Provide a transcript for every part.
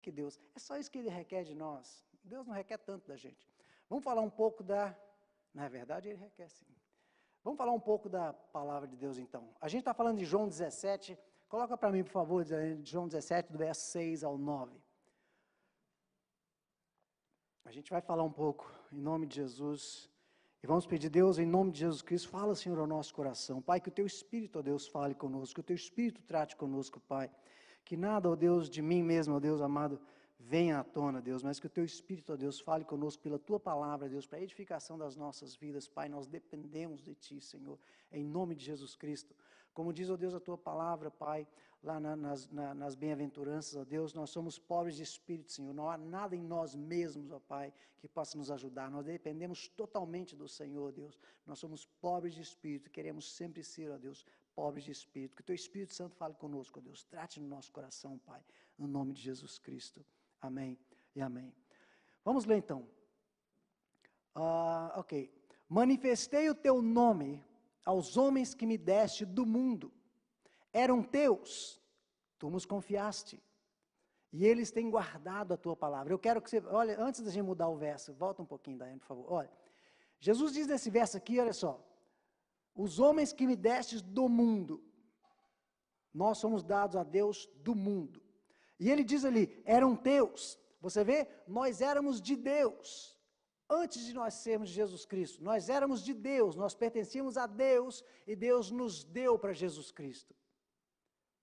que Deus, é só isso que Ele requer de nós. Deus não requer tanto da gente. Vamos falar um pouco na verdade Ele requer sim. Vamos falar um pouco da palavra de Deus então. A gente está falando de João 17, coloca para mim por favor, João 17, do verso 6 ao 9. A gente vai falar um pouco em nome de Jesus. E vamos pedir, Deus, em nome de Jesus Cristo, fala, Senhor, ao nosso coração. Pai, que o Teu Espírito, ó Deus, fale conosco, que o Teu Espírito trate conosco, Pai. Que nada, ó Deus, de mim mesmo, ó Deus amado, venha à tona, Deus, mas que o Teu Espírito, ó Deus, fale conosco pela Tua palavra, Deus, para a edificação das nossas vidas, Pai. Nós dependemos de Ti, Senhor, em nome de Jesus Cristo. Como diz, ó Deus, a Tua palavra, Pai, lá nas bem-aventuranças, ó Deus, nós somos pobres de espírito, Senhor, não há nada em nós mesmos, ó Pai, que possa nos ajudar, nós dependemos totalmente do Senhor, ó Deus, nós somos pobres de espírito, queremos sempre ser, ó Deus, pobres de espírito, que o Teu Espírito Santo fale conosco, ó Deus, trate no nosso coração, Pai, no nome de Jesus Cristo, amém e amém. Vamos ler então, ok, manifestei o Teu nome aos homens que me deste do mundo, eram teus, tu nos confiaste, e eles têm guardado a tua palavra. Eu quero que você, olha, antes da gente mudar o verso, volta um pouquinho, Daiane, por favor. Olha, Jesus diz nesse verso aqui, olha só, os homens que me destes do mundo, nós somos dados a Deus do mundo. E ele diz ali, eram teus, você vê, nós éramos de Deus, antes de nós sermos de Jesus Cristo, nós éramos de Deus, nós pertencíamos a Deus, e Deus nos deu para Jesus Cristo.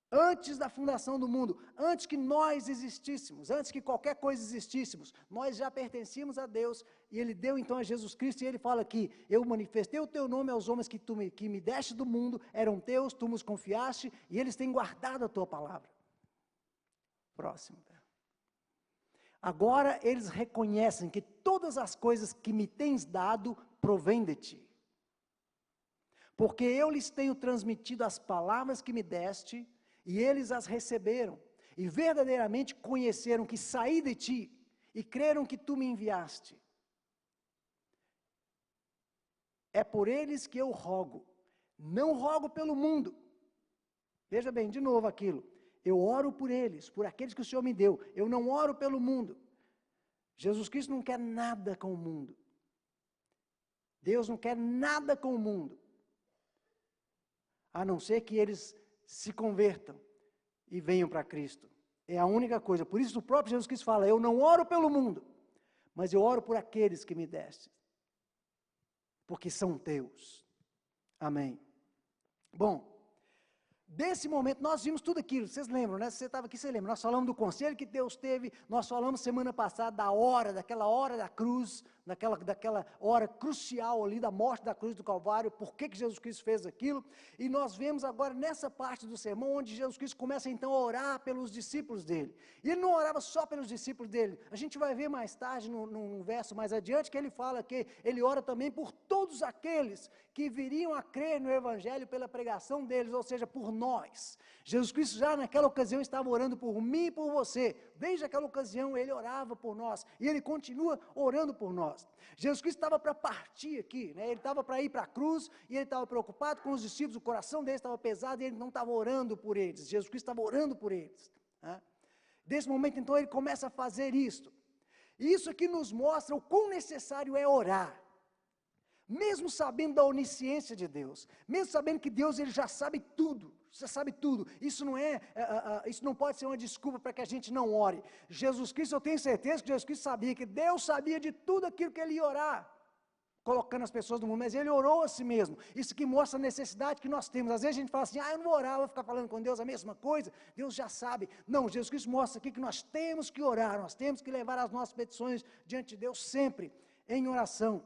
Antes da fundação do mundo, antes que nós existíssemos, antes que qualquer coisa existíssemos, nós já pertencíamos a Deus, e Ele deu então a Jesus Cristo, e Ele fala aqui, eu manifestei o Teu nome aos homens que me deste do mundo, eram teus, Tu nos confiaste, e eles têm guardado a Tua palavra. Próximo. Agora eles reconhecem que todas as coisas que me tens dado, provêm de Ti. Porque eu lhes tenho transmitido as palavras que me deste, e eles as receberam, e verdadeiramente conheceram que saí de Ti, e creram que Tu me enviaste. É por eles que eu rogo, não rogo pelo mundo. Veja bem, de novo aquilo, eu oro por eles, por aqueles que o Senhor me deu, eu não oro pelo mundo. Jesus Cristo não quer nada com o mundo. Deus não quer nada com o mundo, a não ser que eles se convertam e venham para Cristo. É a única coisa. Por isso o próprio Jesus Cristo fala, eu não oro pelo mundo, mas eu oro por aqueles que me deste, porque são teus. Amém. Bom, desse momento nós vimos tudo aquilo, vocês lembram, né? Se você estava aqui, você lembra, nós falamos do conselho que Deus teve, nós falamos semana passada daquela hora da cruz, daquela hora crucial ali da morte da cruz do Calvário, por que Jesus Cristo fez aquilo, e nós vemos agora nessa parte do sermão, onde Jesus Cristo começa então a orar pelos discípulos dele, e ele não orava só pelos discípulos dele, a gente vai ver mais tarde, num verso mais adiante, que ele fala que ele ora também por todos aqueles que viriam a crer no Evangelho pela pregação deles, ou seja, por nós. Jesus Cristo já naquela ocasião estava orando por mim e por você, desde aquela ocasião ele orava por nós, e ele continua orando por nós. Jesus Cristo estava para partir aqui, né? Ele estava para ir para a cruz, e ele estava preocupado com os discípulos, o coração deles estava pesado, e ele não estava orando por eles, Jesus Cristo estava orando por eles, né? Desse momento então ele começa a fazer isto, e isso aqui nos mostra o quão necessário é orar, mesmo sabendo da onisciência de Deus, mesmo sabendo que Deus ele já sabe tudo, isso não pode ser uma desculpa para que a gente não ore. Jesus Cristo, eu tenho certeza que Jesus Cristo sabia, que Deus sabia de tudo aquilo que ele ia orar, colocando as pessoas no mundo, mas ele orou a si mesmo. Isso que mostra a necessidade que nós temos. Às vezes a gente fala assim, eu não vou orar, vou ficar falando com Deus a mesma coisa, Deus já sabe. Não, Jesus Cristo mostra aqui que nós temos que orar, nós temos que levar as nossas petições diante de Deus sempre, em oração.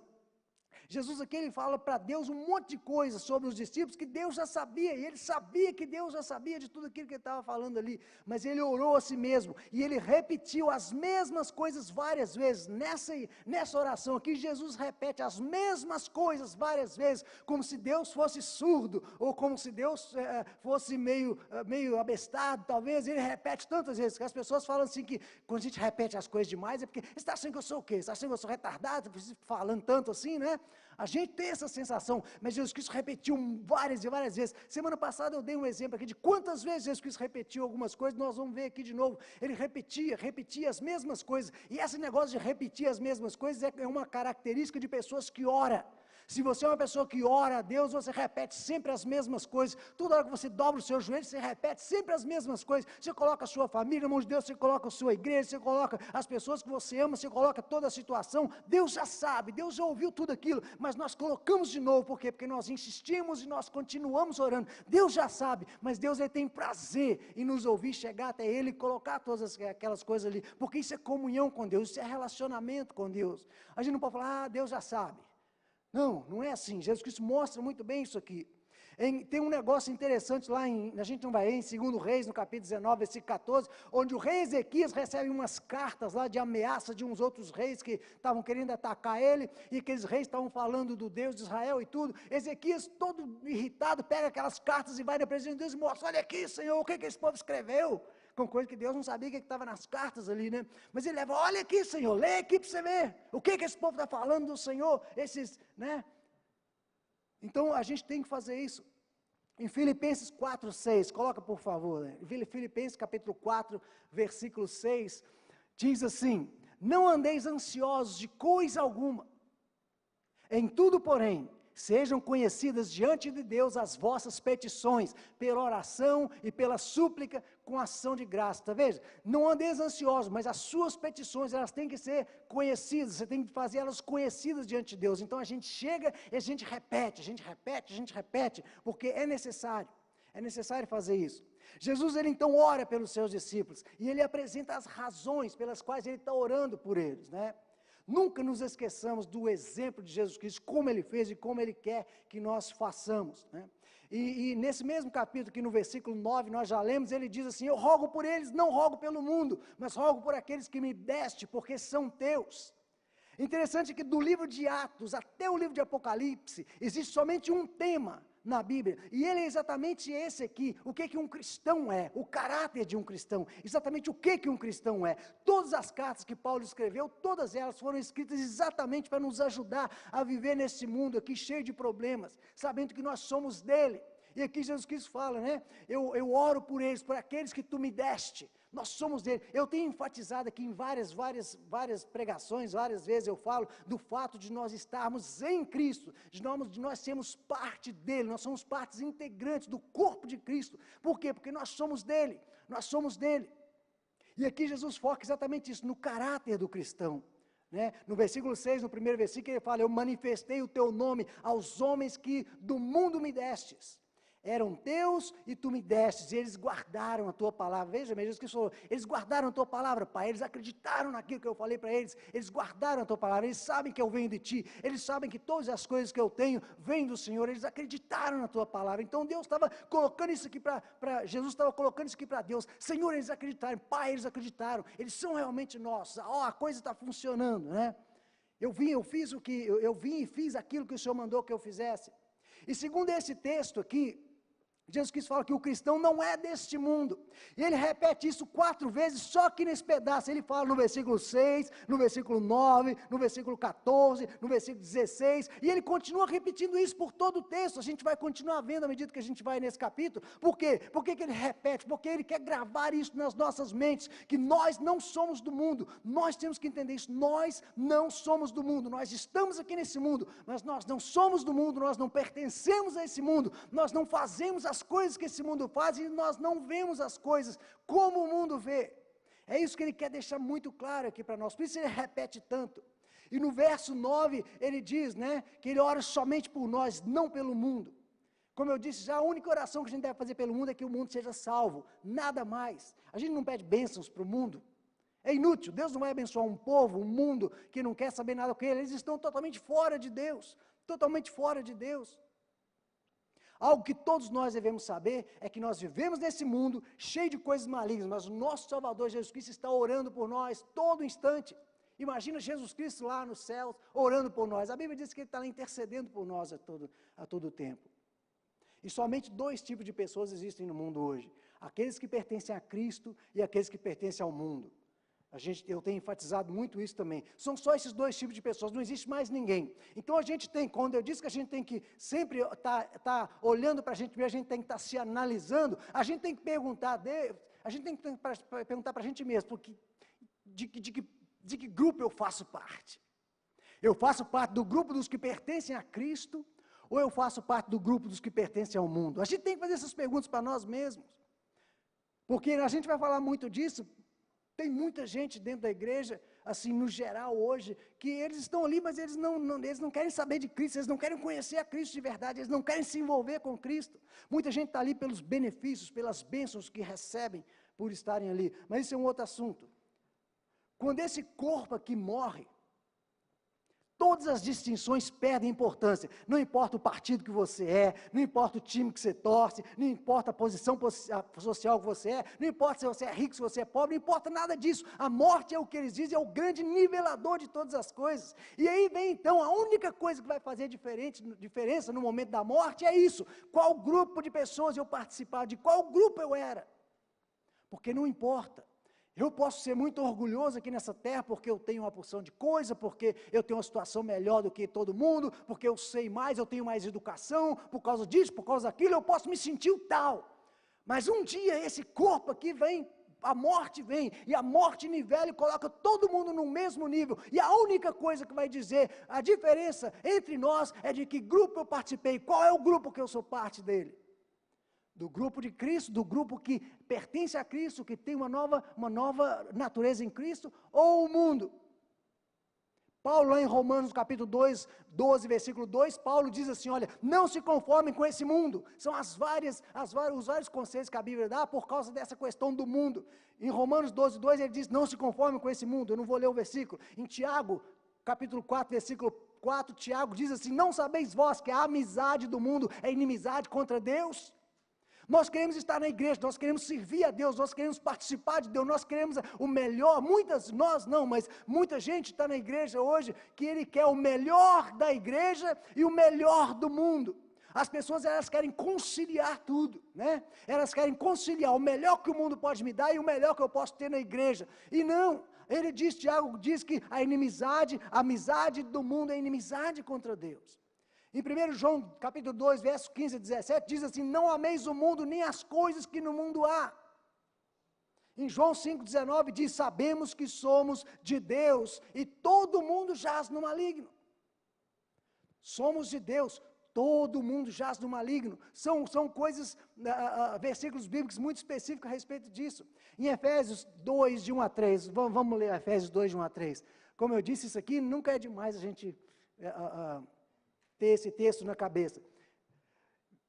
Jesus aqui ele fala para Deus um monte de coisas sobre os discípulos que Deus já sabia, e ele sabia que Deus já sabia de tudo aquilo que ele estava falando ali, mas ele orou a si mesmo, e ele repetiu as mesmas coisas várias vezes. Nessa oração aqui, Jesus repete as mesmas coisas várias vezes, como se Deus fosse surdo, ou como se Deus fosse meio abestado, talvez. Ele repete tantas vezes, que as pessoas falam assim, que quando a gente repete as coisas demais, é porque, você está achando que eu sou o quê? Você está achando que eu sou retardado, falando tanto assim, né? A gente tem essa sensação, mas Jesus Cristo repetiu várias e várias vezes. Semana passada eu dei um exemplo aqui de quantas vezes Jesus Cristo repetiu algumas coisas, nós vamos ver aqui de novo. Ele repetia as mesmas coisas, e esse negócio de repetir as mesmas coisas é uma característica de pessoas que oram. Se você é uma pessoa que ora a Deus, você repete sempre as mesmas coisas. Toda hora que você dobra o seu joelho, você repete sempre as mesmas coisas. Você coloca a sua família na mão de Deus, você coloca a sua igreja, você coloca as pessoas que você ama, você coloca toda a situação. Deus já sabe, Deus já ouviu tudo aquilo, mas nós colocamos de novo, por quê? Porque nós insistimos e nós continuamos orando. Deus já sabe, mas Deus ele tem prazer em nos ouvir, chegar até Ele e colocar todas aquelas coisas ali, porque isso é comunhão com Deus, isso é relacionamento com Deus. A gente não pode falar, Deus já sabe. Não, não é assim. Jesus Cristo mostra muito bem isso aqui. Tem um negócio interessante lá, a gente não vai em 2 Reis, no capítulo 19, versículo 14, onde o rei Ezequias recebe umas cartas lá de ameaça de uns outros reis que estavam querendo atacar ele, e aqueles reis estavam falando do Deus de Israel e tudo. Ezequias, todo irritado, pega aquelas cartas e vai na presença de Deus e mostra, olha aqui, Senhor, o que esse povo escreveu? Com coisa que Deus não sabia o que estava nas cartas ali, né? Mas ele leva, olha aqui, Senhor, lê aqui para você ver, o que esse povo está falando do Senhor, né? Então, a gente tem que fazer isso. Em Filipenses 4:6, coloca por favor, né? Filipenses capítulo 4, versículo 6, diz assim, não andeis ansiosos de coisa alguma, em tudo, porém, sejam conhecidas diante de Deus as vossas petições, pela oração e pela súplica, com ação de graça, tá vendo? Não andeis ansiosos, mas as suas petições, elas têm que ser conhecidas, você tem que fazer elas conhecidas diante de Deus. Então a gente chega e a gente repete, porque é necessário fazer isso. Jesus, ele então ora pelos seus discípulos, e ele apresenta as razões pelas quais ele está orando por eles, né? Nunca nos esqueçamos do exemplo de Jesus Cristo, como Ele fez e como Ele quer que nós façamos, né? E nesse mesmo capítulo, aqui no versículo 9, nós já lemos, ele diz assim, eu rogo por eles, não rogo pelo mundo, mas rogo por aqueles que me deste, porque são teus. Interessante que do livro de Atos até o livro de Apocalipse, existe somente um tema na Bíblia, e ele é exatamente esse aqui, o que um cristão é, o caráter de um cristão, exatamente o que um cristão é. Todas as cartas que Paulo escreveu, todas elas foram escritas exatamente para nos ajudar a viver nesse mundo aqui cheio de problemas, sabendo que nós somos dele. E aqui Jesus Cristo fala, né, eu oro por eles, por aqueles que tu me deste, nós somos dele. Eu tenho enfatizado aqui em várias pregações, várias vezes eu falo do fato de nós estarmos em Cristo, de nós sermos parte dele, nós somos partes integrantes do corpo de Cristo. Por quê? Porque nós somos dele. E aqui Jesus foca exatamente isso, no caráter do cristão, né? No versículo 6, no primeiro versículo, ele fala, eu manifestei o teu nome aos homens que do mundo me destes. Eram teus e tu me destes, e eles guardaram a tua palavra. Veja, Jesus Cristo falou, eles guardaram a tua palavra, Pai, eles acreditaram naquilo que eu falei para eles, eles guardaram a tua palavra, eles sabem que eu venho de ti, eles sabem que todas as coisas que eu tenho vêm do Senhor, eles acreditaram na tua palavra. Então Deus estava colocando isso aqui Jesus estava colocando isso aqui para Deus, Senhor, eles acreditaram, Pai, eles acreditaram, eles são realmente nossos, a coisa está funcionando, né? Eu vim e fiz aquilo que o Senhor mandou que eu fizesse. E segundo esse texto aqui, Jesus Cristo fala que o cristão não é deste mundo, e ele repete isso 4 vezes, só que nesse pedaço, ele fala no versículo 6, no versículo 9, no versículo 14, no versículo 16, e ele continua repetindo isso por todo o texto. A gente vai continuar vendo à medida que a gente vai nesse capítulo. Por quê? Por que ele repete? Porque ele quer gravar isso nas nossas mentes, que nós não somos do mundo, nós temos que entender isso, nós não somos do mundo, nós estamos aqui nesse mundo, mas nós não somos do mundo, nós não pertencemos a esse mundo, nós não fazemos as coisas que esse mundo faz, e nós não vemos as coisas como o mundo vê. É isso que ele quer deixar muito claro aqui para nós, por isso ele repete tanto. E no verso 9, ele diz, né, que ele ora somente por nós, não pelo mundo. Como eu disse já, a única oração que a gente deve fazer pelo mundo é que o mundo seja salvo, nada mais. A gente não pede bênçãos para o mundo, é inútil. Deus não vai abençoar um povo, um mundo que não quer saber nada com ele, eles estão totalmente fora de Deus, totalmente fora de Deus. Algo que todos nós devemos saber é que nós vivemos nesse mundo cheio de coisas malignas, mas o nosso Salvador Jesus Cristo está orando por nós todo instante. Imagina Jesus Cristo lá nos céus orando por nós. A Bíblia diz que Ele está lá intercedendo por nós a todo tempo. E somente 2 tipos de pessoas existem no mundo hoje: aqueles que pertencem a Cristo e aqueles que pertencem ao mundo. Eu tenho enfatizado muito isso também. São só esses dois tipos de pessoas, não existe mais ninguém. Então a gente tem, quando eu disse que a gente tem que sempre tá olhando para a gente tem que estar se analisando, a gente tem que perguntar a Deus, a gente tem que perguntar para a gente mesmo, de que grupo eu faço parte? Eu faço parte do grupo dos que pertencem a Cristo, ou eu faço parte do grupo dos que pertencem ao mundo? A gente tem que fazer essas perguntas para nós mesmos. Porque a gente vai falar muito disso. Tem muita gente dentro da igreja, assim, no geral hoje, que eles estão ali, mas eles não querem saber de Cristo, eles não querem conhecer a Cristo de verdade, eles não querem se envolver com Cristo. Muita gente está ali pelos benefícios, pelas bênçãos que recebem por estarem ali. Mas isso é um outro assunto. Quando esse corpo aqui morre, todas as distinções perdem importância. Não importa o partido que você é, não importa o time que você torce, não importa a posição social que você é, não importa se você é rico, se você é pobre, não importa nada disso. A morte é o que eles dizem, é o grande nivelador de todas as coisas. E aí vem então, a única coisa que vai fazer diferença no momento da morte é isso. Qual grupo de pessoas eu participava, de qual grupo eu era. Porque não importa. Eu posso ser muito orgulhoso aqui nessa terra porque eu tenho uma porção de coisa, porque eu tenho uma situação melhor do que todo mundo, porque eu sei mais, eu tenho mais educação, por causa disso, por causa daquilo, eu posso me sentir o tal. Mas um dia esse corpo aqui vem, a morte vem, e a morte nivela e coloca todo mundo no mesmo nível. E a única coisa que vai dizer a diferença entre nós é de que grupo eu participei, qual é o grupo que eu sou parte dele. Do grupo de Cristo, do grupo que pertence a Cristo, que tem uma nova natureza em Cristo, ou o mundo? Paulo, lá em Romanos capítulo 2, 12, versículo 2, Paulo diz assim, olha, não se conformem com esse mundo. São os vários conselhos que a Bíblia dá por causa dessa questão do mundo. Em Romanos 12, 2, ele diz, não se conformem com esse mundo. Eu não vou ler o versículo. Em Tiago, capítulo 4, versículo 4, Tiago diz assim, não sabeis vós que a amizade do mundo é inimizade contra Deus? Nós queremos estar na igreja, nós queremos servir a Deus, nós queremos participar de Deus, nós queremos o melhor, mas muita gente está na igreja hoje, que ele quer o melhor da igreja e o melhor do mundo. As pessoas, elas querem conciliar tudo, né? Elas querem conciliar o melhor que o mundo pode me dar e o melhor que eu posso ter na igreja. E não, Tiago diz que a amizade do mundo é inimizade contra Deus. Em 1 João, capítulo 2, versos 15 e 17, diz assim, não ameis o mundo, nem as coisas que no mundo há. Em João 5,19 diz, sabemos que somos de Deus, e todo mundo jaz no maligno. Somos de Deus, todo mundo jaz no maligno. São coisas, versículos bíblicos muito específicos a respeito disso. Em Efésios 2, de 1 a 3, vamos ler Efésios 2, de 1 a 3. Como eu disse, isso aqui nunca é demais a gente ter esse texto na cabeça.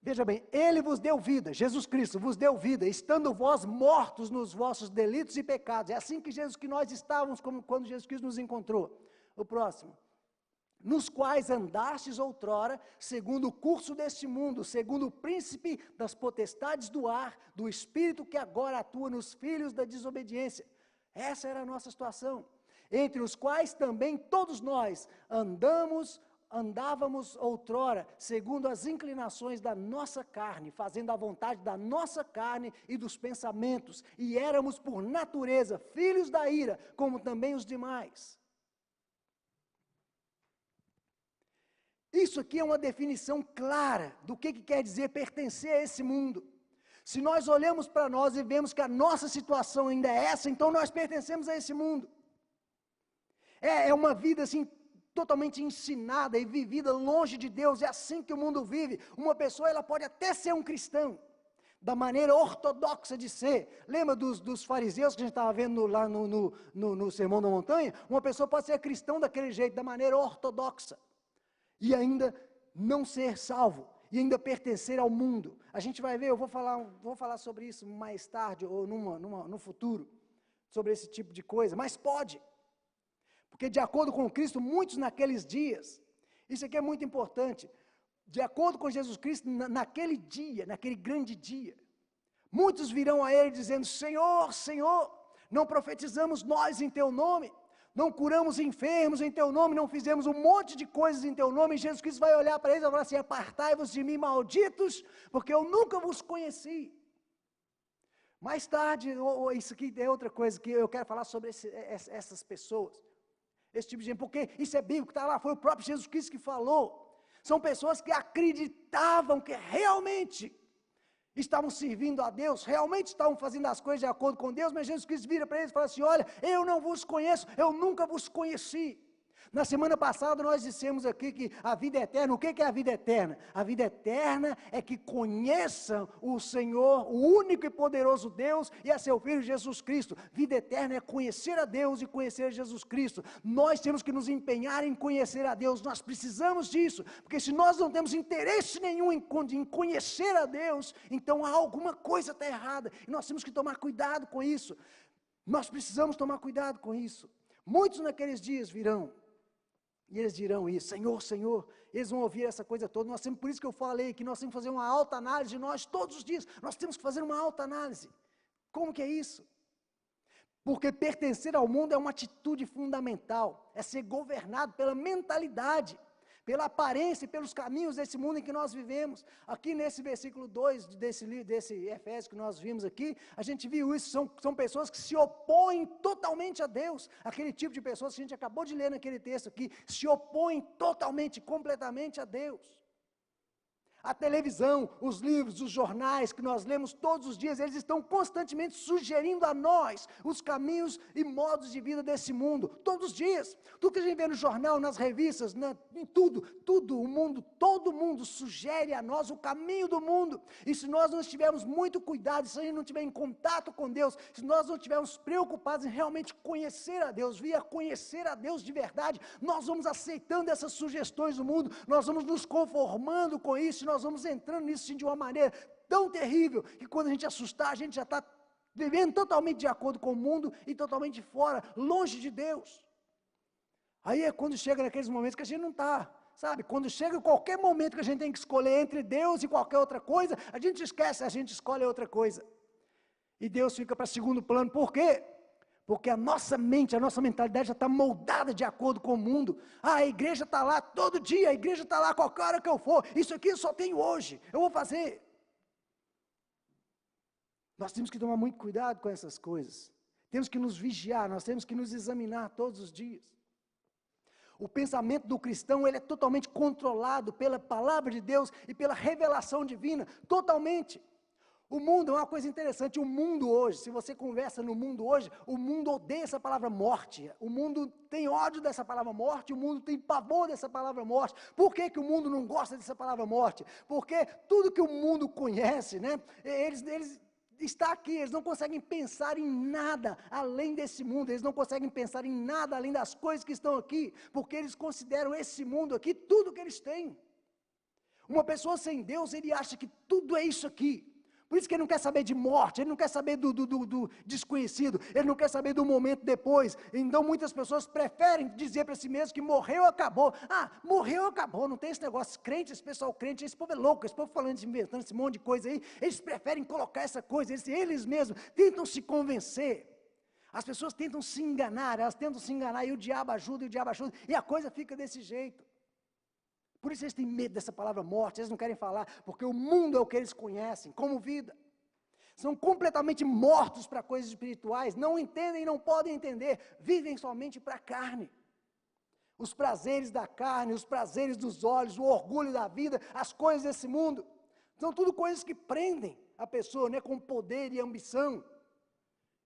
Veja bem, Ele vos deu vida, Jesus Cristo vos deu vida, estando vós mortos nos vossos delitos e pecados. É assim que nós estávamos quando Jesus Cristo nos encontrou. O próximo. Nos quais andastes outrora, segundo o curso deste mundo, segundo o príncipe das potestades do ar, do espírito que agora atua nos filhos da desobediência. Essa era a nossa situação. Entre os quais também todos nós andávamos outrora, segundo as inclinações da nossa carne, fazendo a vontade da nossa carne e dos pensamentos, e éramos por natureza filhos da ira, como também os demais. Isso aqui é uma definição clara do que quer dizer pertencer a esse mundo. Se nós olhamos para nós e vemos que a nossa situação ainda é essa, então nós pertencemos a esse mundo. É uma vida assim, totalmente ensinada e vivida longe de Deus, é assim que o mundo vive. Uma pessoa, ela pode até ser um cristão, da maneira ortodoxa de ser. Lembra dos fariseus que a gente estava vendo lá no Sermão da Montanha? Uma pessoa pode ser cristão daquele jeito, da maneira ortodoxa, e ainda não ser salvo, e ainda pertencer ao mundo. A gente vai ver, eu vou falar sobre isso mais tarde, ou no futuro, sobre esse tipo de coisa, mas pode. Porque de acordo com Cristo, muitos naqueles dias, isso aqui é muito importante, de acordo com Jesus Cristo, naquele dia, naquele grande dia, muitos virão a Ele dizendo, Senhor, Senhor, não profetizamos nós em Teu nome, não curamos enfermos em Teu nome, não fizemos um monte de coisas em Teu nome, e Jesus Cristo vai olhar para eles e vai falar assim, apartai-vos de mim, malditos, porque eu nunca vos conheci. Mais tarde, isso aqui é outra coisa que eu quero falar sobre essas pessoas. Esse tipo de gente, porque isso é bíblico, está lá, foi o próprio Jesus Cristo que falou. São pessoas que acreditavam que realmente estavam servindo a Deus, realmente estavam fazendo as coisas de acordo com Deus, mas Jesus Cristo vira para eles e fala assim: olha, eu não vos conheço, eu nunca vos conheci. Na semana passada nós dissemos aqui que a vida eterna, o que é a vida eterna? A vida eterna é que conheçam o Senhor, o único e poderoso Deus, e a seu Filho Jesus Cristo. Vida eterna é conhecer a Deus e conhecer Jesus Cristo. Nós temos que nos empenhar em conhecer a Deus, nós precisamos disso, porque se nós não temos interesse nenhum em conhecer a Deus, então alguma coisa está errada, e nós temos que tomar cuidado com isso. Nós precisamos tomar cuidado com isso. Muitos naqueles dias virão, e eles dirão isso: Senhor, Senhor. Eles vão ouvir essa coisa toda. Nós temos, por isso que eu falei que nós temos que fazer uma alta análise de nós todos os dias. Nós temos que fazer uma alta análise. Como que é isso? Porque pertencer ao mundo é uma atitude fundamental. É ser governado pela mentalidade, pela aparência e pelos caminhos desse mundo em que nós vivemos. Aqui nesse versículo 2 desse Efésios que nós vimos aqui, a gente viu isso, são pessoas que se opõem totalmente a Deus, aquele tipo de pessoas que a gente acabou de ler naquele texto aqui, se opõem totalmente, completamente a Deus. A televisão, os livros, os jornais que nós lemos todos os dias, eles estão constantemente sugerindo a nós os caminhos e modos de vida desse mundo, todos os dias. Tudo que a gente vê no jornal, nas revistas, em tudo, o mundo, todo mundo sugere a nós o caminho do mundo. E se nós não estivermos muito cuidados, se a gente não estiver em contato com Deus, se nós não estivermos preocupados em realmente conhecer a Deus, vir conhecer a Deus de verdade, nós vamos aceitando essas sugestões do mundo, nós vamos nos conformando com isso, nós vamos entrando nisso de uma maneira tão terrível, que quando a gente assustar, a gente já está vivendo totalmente de acordo com o mundo e totalmente fora, longe de Deus. Aí é quando chega naqueles momentos que a gente não está, sabe? Quando chega qualquer momento que a gente tem que escolher entre Deus e qualquer outra coisa, a gente esquece, a gente escolhe outra coisa. E Deus fica para segundo plano. Por quê? Porque a nossa mente, a nossa mentalidade já está moldada de acordo com o mundo. A igreja está lá todo dia, a igreja está lá a qualquer hora que eu for. Isso aqui eu só tenho hoje, eu vou fazer. Nós temos que tomar muito cuidado com essas coisas. Temos que nos vigiar, nós temos que nos examinar todos os dias. O pensamento do cristão, ele é totalmente controlado pela palavra de Deus e pela revelação divina, totalmente. O mundo é uma coisa interessante, o mundo hoje, se você conversa no mundo hoje, o mundo odeia essa palavra morte, o mundo tem ódio dessa palavra morte, o mundo tem pavor dessa palavra morte. Por que o mundo não gosta dessa palavra morte? Porque tudo que o mundo conhece, né, eles está aqui, eles não conseguem pensar em nada além desse mundo, eles não conseguem pensar em nada além das coisas que estão aqui, porque eles consideram esse mundo aqui tudo que eles têm. Uma pessoa sem Deus, ele acha que tudo é isso aqui. Por isso que ele não quer saber de morte, ele não quer saber do desconhecido, ele não quer saber do momento depois. Então muitas pessoas preferem dizer para si mesmo que morreu, acabou. Ah, morreu, acabou, não tem esse negócio. Crente, esse pessoal crente, esse povo é louco, esse povo falando, inventando esse monte de coisa aí. Eles preferem colocar essa coisa, eles mesmos tentam se convencer. As pessoas tentam se enganar, elas tentam se enganar, e o diabo ajuda, e a coisa fica desse jeito. Por isso eles têm medo dessa palavra morte, eles não querem falar, porque o mundo é o que eles conhecem como vida. São completamente mortos para coisas espirituais, não entendem, não podem entender, vivem somente para a carne. Os prazeres da carne, os prazeres dos olhos, o orgulho da vida, as coisas desse mundo, são tudo coisas que prendem a pessoa, né, com poder e ambição.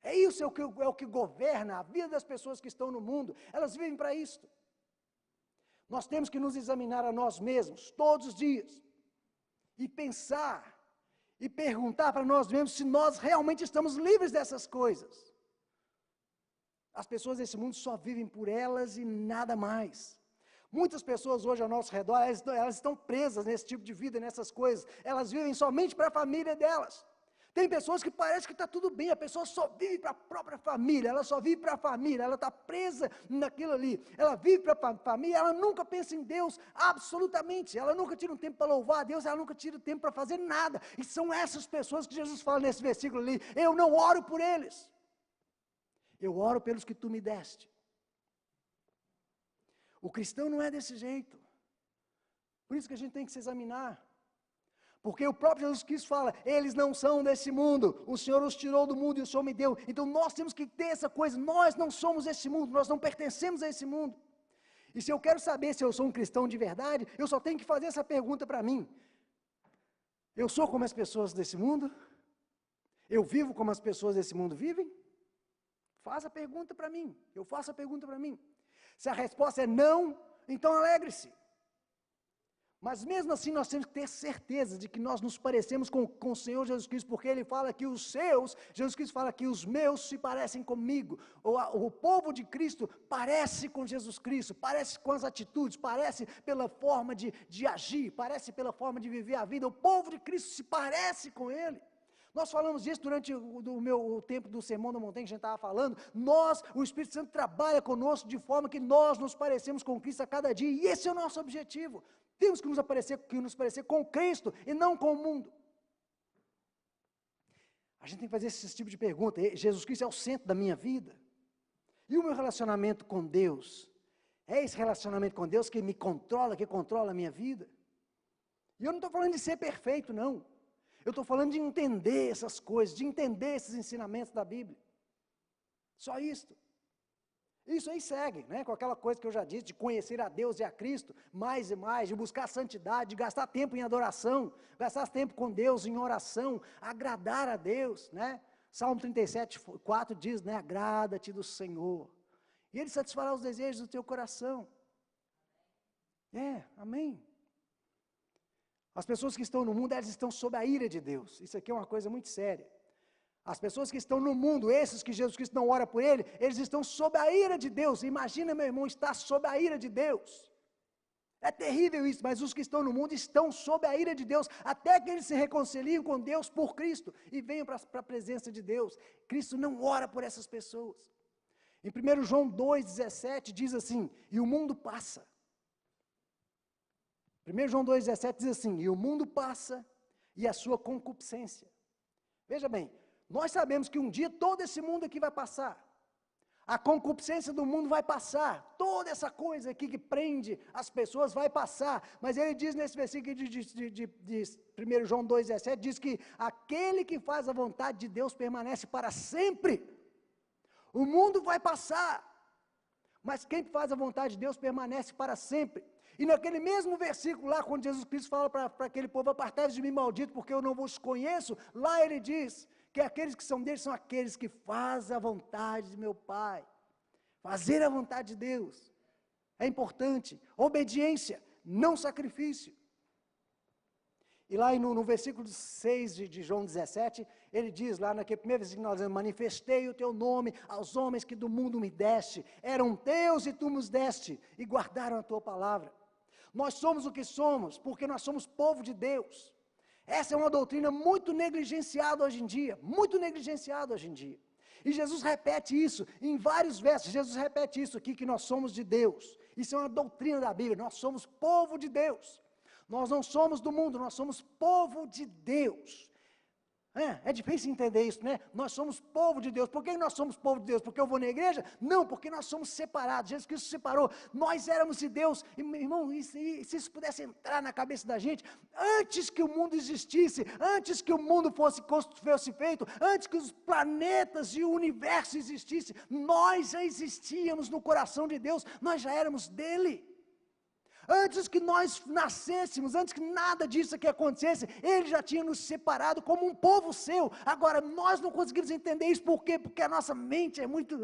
Isso é o que governa a vida das pessoas que estão no mundo, elas vivem para isso. Nós temos que nos examinar a nós mesmos, todos os dias, e pensar, e perguntar para nós mesmos se nós realmente estamos livres dessas coisas. As pessoas desse mundo só vivem por elas e nada mais. Muitas pessoas hoje ao nosso redor, elas estão presas nesse tipo de vida, nessas coisas, elas vivem somente para a família delas. Tem pessoas que parece que está tudo bem, a pessoa só vive para a própria família, ela só vive para a família, ela está presa naquilo ali, ela vive para a família, ela nunca pensa em Deus, absolutamente, ela nunca tira um tempo para louvar a Deus, ela nunca tira tempo para fazer nada, e são essas pessoas que Jesus fala nesse versículo ali, eu não oro por eles, eu oro pelos que tu me deste. O cristão não é desse jeito, por isso que a gente tem que se examinar. Porque o próprio Jesus Cristo fala, eles não são desse mundo, o Senhor os tirou do mundo e o Senhor me deu. Então nós temos que ter essa coisa, nós não somos desse mundo, nós não pertencemos a esse mundo. E se eu quero saber se eu sou um cristão de verdade, eu só tenho que fazer essa pergunta para mim. Eu sou como as pessoas desse mundo? Eu vivo como as pessoas desse mundo vivem? Faça a pergunta para mim, eu faço a pergunta para mim. Se a resposta é não, então alegre-se. Mas mesmo assim nós temos que ter certeza de que nós nos parecemos com o Senhor Jesus Cristo, porque Ele fala que os seus, Jesus Cristo fala que os meus se parecem comigo. O povo de Cristo parece com Jesus Cristo, parece com as atitudes, parece pela forma de agir, parece pela forma de viver a vida. O povo de Cristo se parece com Ele. Nós falamos disso durante o tempo do Sermão da Montanha, que a gente estava falando. O Espírito Santo trabalha conosco de forma que nós nos parecemos com Cristo a cada dia, e esse é o nosso objetivo. Temos que nos parecer com Cristo e não com o mundo. A gente tem que fazer esse tipo de pergunta. Jesus Cristo é o centro da minha vida? E o meu relacionamento com Deus? É esse relacionamento com Deus que me controla, que controla a minha vida? E eu não estou falando de ser perfeito, não. Eu estou falando de entender essas coisas, de entender esses ensinamentos da Bíblia. Só isto. Isso aí segue, né, com aquela coisa que eu já disse, de conhecer a Deus e a Cristo, mais e mais, de buscar santidade, de gastar tempo em adoração, gastar tempo com Deus em oração, agradar a Deus, né? Salmo 37, 4 diz, né, agrada-te do Senhor, e Ele satisfará os desejos do teu coração. Amém. As pessoas que estão no mundo, elas estão sob a ira de Deus, isso aqui é uma coisa muito séria. As pessoas que estão no mundo, esses que Jesus Cristo não ora por eles estão sob a ira de Deus. Imagina, meu irmão, estar sob a ira de Deus. É terrível isso, mas os que estão no mundo estão sob a ira de Deus, até que eles se reconciliem com Deus por Cristo e venham para a presença de Deus. Cristo não ora por essas pessoas. Em 1 João 2,17 diz assim, e o mundo passa. 1 João 2,17 diz assim, e o mundo passa e a sua concupiscência. Veja bem, nós sabemos que um dia todo esse mundo aqui vai passar. A concupiscência do mundo vai passar. Toda essa coisa aqui que prende as pessoas vai passar. Mas ele diz nesse versículo de 1 João 2,17, diz que aquele que faz a vontade de Deus permanece para sempre. O mundo vai passar. Mas quem faz a vontade de Deus permanece para sempre. E naquele mesmo versículo lá, quando Jesus Cristo fala para aquele povo, apartai-vos de mim, maldito, porque eu não vos conheço, lá ele diz que aqueles que são deles são aqueles que fazem a vontade de meu Pai. Fazer a vontade de Deus é importante. Obediência, não sacrifício. E lá no versículo 6 de João 17, ele diz lá naquele primeiro versículo, nós dizemos, manifestei o teu nome aos homens que do mundo me deste, eram teus e tu nos deste, e guardaram a tua palavra. Nós somos o que somos, porque nós somos povo de Deus. Essa é uma doutrina muito negligenciada hoje em dia, muito negligenciada hoje em dia. E Jesus repete isso em vários versos, Jesus repete isso aqui, que nós somos de Deus. Isso é uma doutrina da Bíblia, nós somos povo de Deus. Nós não somos do mundo, nós somos povo de Deus. É difícil entender isso, né? Nós somos povo de Deus. Por que nós somos povo de Deus? Porque eu vou na igreja? Não, porque nós somos separados. Jesus Cristo separou. Nós éramos de Deus. E, irmão, se isso pudesse entrar na cabeça da gente, antes que o mundo existisse, antes que o mundo fosse feito, antes que os planetas e o universo existissem, nós já existíamos no coração de Deus, nós já éramos dele. Antes que nós nascêssemos, antes que nada disso aqui acontecesse, Ele já tinha nos separado como um povo seu. Agora, nós não conseguimos entender isso, por quê? Porque a nossa mente é muito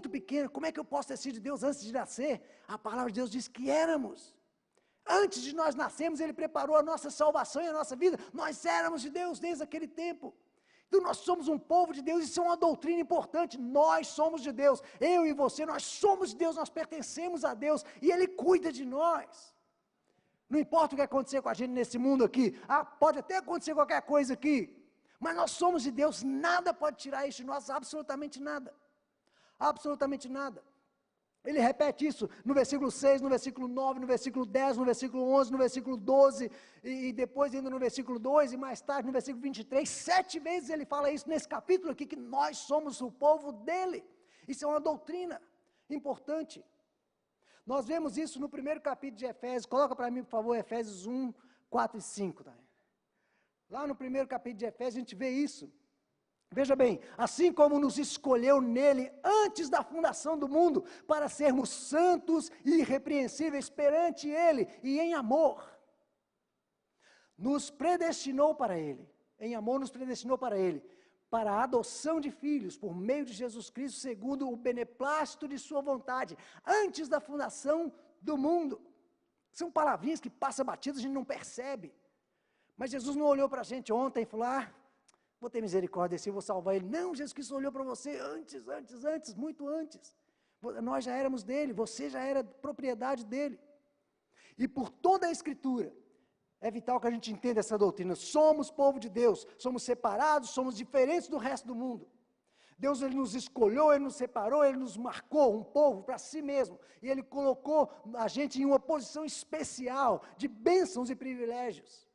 pequena. Como é que eu posso ter sido de Deus antes de nascer? A palavra de Deus diz que éramos. Antes de nós nascermos, Ele preparou a nossa salvação e a nossa vida. Nós éramos de Deus desde aquele tempo. Então nós somos um povo de Deus, isso é uma doutrina importante, nós somos de Deus, eu e você, nós somos de Deus, nós pertencemos a Deus, e Ele cuida de nós. Não importa o que acontecer com a gente nesse mundo aqui, pode até acontecer qualquer coisa aqui, mas nós somos de Deus, nada pode tirar isso de nós, absolutamente nada, absolutamente nada. Ele repete isso no versículo 6, no versículo 9, no versículo 10, no versículo 11, no versículo 12, e depois ainda no versículo 2, e mais tarde no versículo 23, 7 vezes ele fala isso nesse capítulo aqui, que nós somos o povo dele. Isso é uma doutrina importante. Nós vemos isso no primeiro capítulo de Efésios, coloca para mim por favor Efésios 1, 4 e 5. Tá? Lá no primeiro capítulo de Efésios a gente vê isso. Veja bem, assim como nos escolheu nele antes da fundação do mundo, para sermos santos e irrepreensíveis perante ele e em amor, nos predestinou para ele, em amor nos predestinou para ele, para a adoção de filhos, por meio de Jesus Cristo, segundo o beneplácito de sua vontade, antes da fundação do mundo. São palavrinhas que passam batidas, a gente não percebe. Mas Jesus não olhou para a gente ontem e falou, vou ter misericórdia desse, vou salvar ele. Não, Jesus Cristo olhou para você antes, muito antes. Nós já éramos dele, você já era propriedade dele. E por toda a Escritura, é vital que a gente entenda essa doutrina. Somos povo de Deus, somos separados, somos diferentes do resto do mundo. Deus, Ele nos escolheu, Ele nos separou, Ele nos marcou um povo para si mesmo. E Ele colocou a gente em uma posição especial, de bênçãos e privilégios.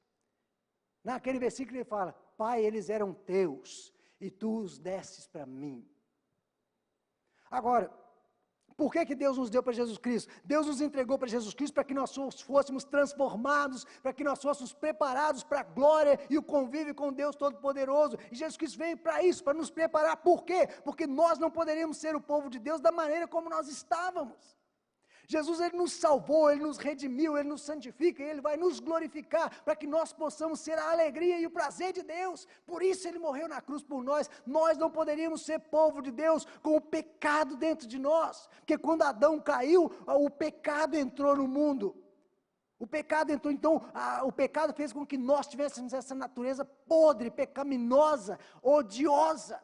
Naquele versículo ele fala, Pai, eles eram teus, e tu os destes para mim. Agora, por que Deus nos deu para Jesus Cristo? Deus nos entregou para Jesus Cristo para que nós fôssemos transformados, para que nós fôssemos preparados para a glória e o convívio com Deus Todo-Poderoso. E Jesus Cristo veio para isso, para nos preparar. Por quê? Porque nós não poderíamos ser o povo de Deus da maneira como nós estávamos. Jesus, Ele nos salvou, Ele nos redimiu, Ele nos santifica, Ele vai nos glorificar, para que nós possamos ser a alegria e o prazer de Deus. Por isso Ele morreu na cruz por nós. Nós não poderíamos ser povo de Deus com o pecado dentro de nós, porque quando Adão caiu, o pecado entrou no mundo. O pecado entrou, então, o pecado fez com que nós tivéssemos essa natureza podre, pecaminosa, odiosa.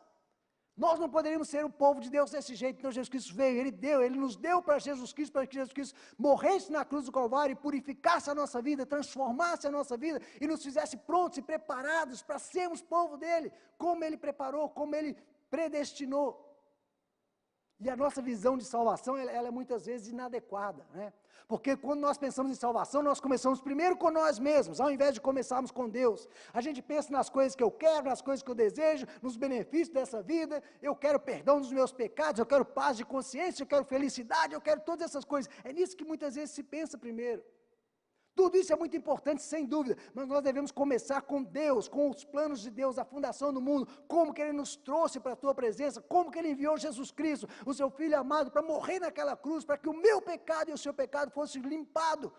Nós não poderíamos ser o povo de Deus desse jeito. Então Jesus Cristo veio, Ele nos deu para Jesus Cristo, para que Jesus Cristo morresse na cruz do Calvário e purificasse a nossa vida, transformasse a nossa vida e nos fizesse prontos e preparados para sermos povo dEle, como Ele preparou, como Ele predestinou. E a nossa visão de salvação, ela é muitas vezes inadequada, né? Porque quando nós pensamos em salvação, nós começamos primeiro com nós mesmos, ao invés de começarmos com Deus. A gente pensa nas coisas que eu quero, nas coisas que eu desejo, nos benefícios dessa vida. Eu quero perdão dos meus pecados, eu quero paz de consciência, eu quero felicidade, eu quero todas essas coisas. É nisso que muitas vezes se pensa primeiro. Tudo isso é muito importante, sem dúvida, mas nós devemos começar com Deus, com os planos de Deus, a fundação do mundo, como que Ele nos trouxe para a Tua presença, como que Ele enviou Jesus Cristo, o Seu Filho amado, para morrer naquela cruz, para que o meu pecado e o seu pecado fossem limpados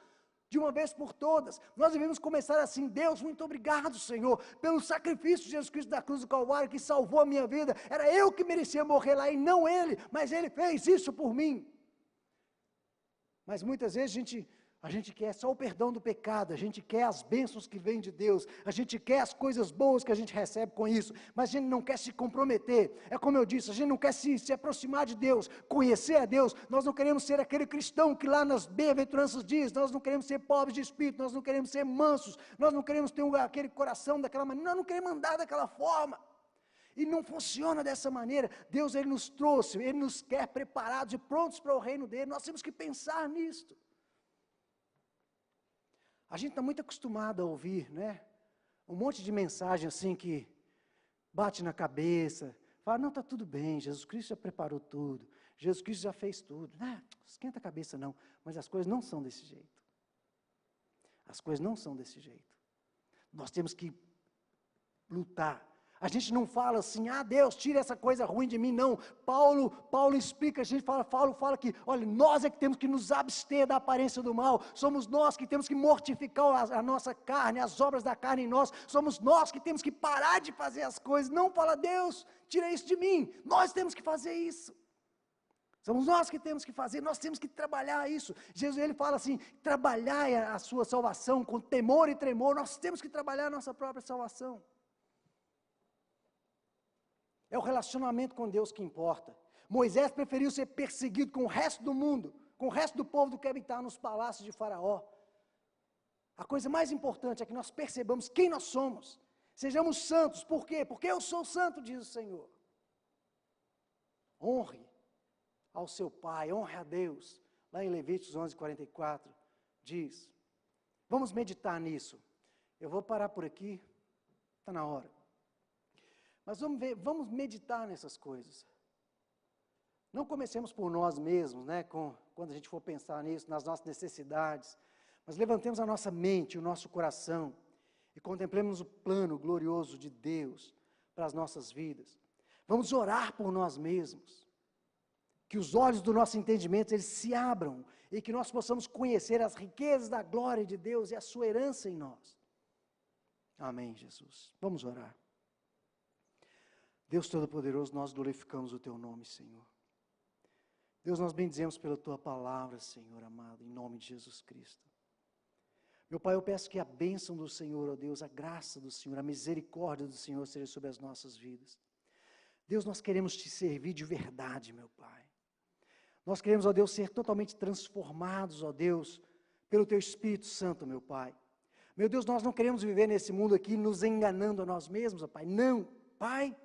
de uma vez por todas. Nós devemos começar assim: Deus, muito obrigado, Senhor, pelo sacrifício de Jesus Cristo da cruz do Calvário, que salvou a minha vida. Era eu que merecia morrer lá e não Ele, mas Ele fez isso por mim. Mas muitas vezes a gente quer só o perdão do pecado, a gente quer as bênçãos que vêm de Deus, a gente quer as coisas boas que a gente recebe com isso, mas a gente não quer se comprometer. É como eu disse, a gente não quer se aproximar de Deus, conhecer a Deus. Nós não queremos ser aquele cristão que lá nas bem-aventuranças diz, nós não queremos ser pobres de espírito, nós não queremos ser mansos, nós não queremos ter aquele coração daquela maneira, nós não queremos andar daquela forma. E não funciona dessa maneira. Deus, Ele nos trouxe, Ele nos quer preparados e prontos para o reino dEle. Nós temos que pensar nisto. A gente está muito acostumado a ouvir, né? Um monte de mensagem assim que bate na cabeça, fala, não, está tudo bem, Jesus Cristo já preparou tudo, Jesus Cristo já fez tudo. Não, esquenta a cabeça não, mas as coisas não são desse jeito. As coisas não são desse jeito. Nós temos que lutar. A gente não fala assim, Deus, tira essa coisa ruim de mim, não. Paulo explica, a gente fala que, olha, nós é que temos que nos abster da aparência do mal, somos nós que temos que mortificar a nossa carne, as obras da carne em nós, somos nós que temos que parar de fazer as coisas, não fala, Deus, tira isso de mim, nós temos que fazer isso. Somos nós que temos que fazer, nós temos que trabalhar isso. Jesus, Ele fala assim, trabalhar a sua salvação com temor e tremor, nós temos que trabalhar a nossa própria salvação. É o relacionamento com Deus que importa. Moisés preferiu ser perseguido com o resto do mundo, com o resto do povo, do que habitar nos palácios de Faraó. A coisa mais importante é que nós percebamos quem nós somos. Sejamos santos. Por quê? Porque eu sou santo, diz o Senhor. Honre ao seu pai, honre a Deus. Lá em Levíticos 11:44, diz. Vamos meditar nisso. Eu vou parar por aqui, está na hora. Mas vamos meditar nessas coisas. Não comecemos por nós mesmos, né, quando a gente for pensar nisso, nas nossas necessidades, Mas levantemos a nossa mente, o nosso coração, e contemplemos o plano glorioso de Deus para as nossas vidas. Vamos orar por nós mesmos, que os olhos do nosso entendimento eles se abram, e que nós possamos conhecer as riquezas da glória de Deus e a sua herança em nós. Amém, Jesus. Vamos orar. Deus Todo-Poderoso, nós glorificamos o Teu nome, Senhor. Deus, nós bendizemos pela Tua palavra, Senhor amado, em nome de Jesus Cristo. Meu Pai, eu peço que a bênção do Senhor, ó Deus, a graça do Senhor, a misericórdia do Senhor seja sobre as nossas vidas. Deus, nós queremos Te servir de verdade, meu Pai. Nós queremos, ó Deus, ser totalmente transformados, ó Deus, pelo Teu Espírito Santo, meu Pai. Meu Deus, nós não queremos viver nesse mundo aqui nos enganando a nós mesmos, ó Pai. Não, Pai.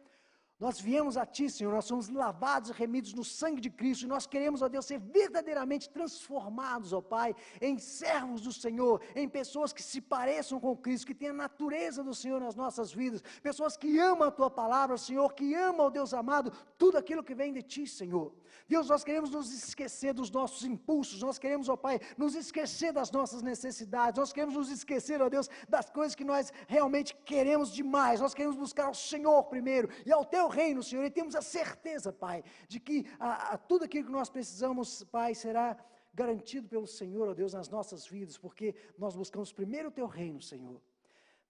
Nós viemos a Ti, Senhor, nós somos lavados e remidos no sangue de Cristo, e nós queremos, ó Deus, ser verdadeiramente transformados, ó Pai, em servos do Senhor, em pessoas que se pareçam com Cristo, que tenham a natureza do Senhor nas nossas vidas, pessoas que amam a Tua palavra, Senhor, que amam, ó Deus amado, tudo aquilo que vem de Ti, Senhor. Deus, nós queremos nos esquecer dos nossos impulsos, nós queremos, ó Pai, nos esquecer das nossas necessidades, nós queremos nos esquecer, ó Deus, das coisas que nós realmente queremos demais, nós queremos buscar o Senhor primeiro, e ao Teu reino, Senhor, e temos a certeza, Pai, de que tudo aquilo que nós precisamos, Pai, será garantido pelo Senhor, ó Deus, nas nossas vidas, porque nós buscamos primeiro o Teu reino, Senhor.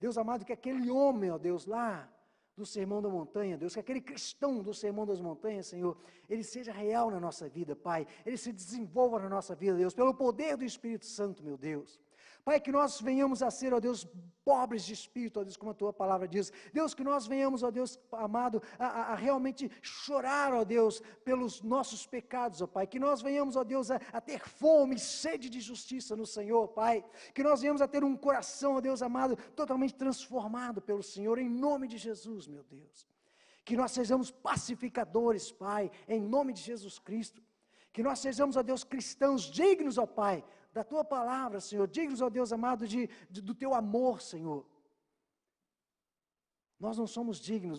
Deus amado, que aquele homem, ó Deus, lá do Sermão da Montanha, Deus, que aquele cristão do Sermão das Montanhas, Senhor, ele seja real na nossa vida, Pai, ele se desenvolva na nossa vida, Deus, pelo poder do Espírito Santo, meu Deus. Pai, que nós venhamos a ser, ó Deus, pobres de espírito, ó Deus, como a Tua palavra diz. Deus, que nós venhamos, ó Deus, amado, a realmente chorar, ó Deus, pelos nossos pecados, ó Pai. Que nós venhamos, ó Deus, a ter fome e sede de justiça no Senhor, Pai. Que nós venhamos a ter um coração, ó Deus, amado, totalmente transformado pelo Senhor, em nome de Jesus, meu Deus. Que nós sejamos pacificadores, Pai, em nome de Jesus Cristo. Que nós sejamos, ó Deus, cristãos dignos, ó Pai, da Tua palavra, Senhor, dignos, ó Deus amado, do Teu amor, Senhor. Nós não somos dignos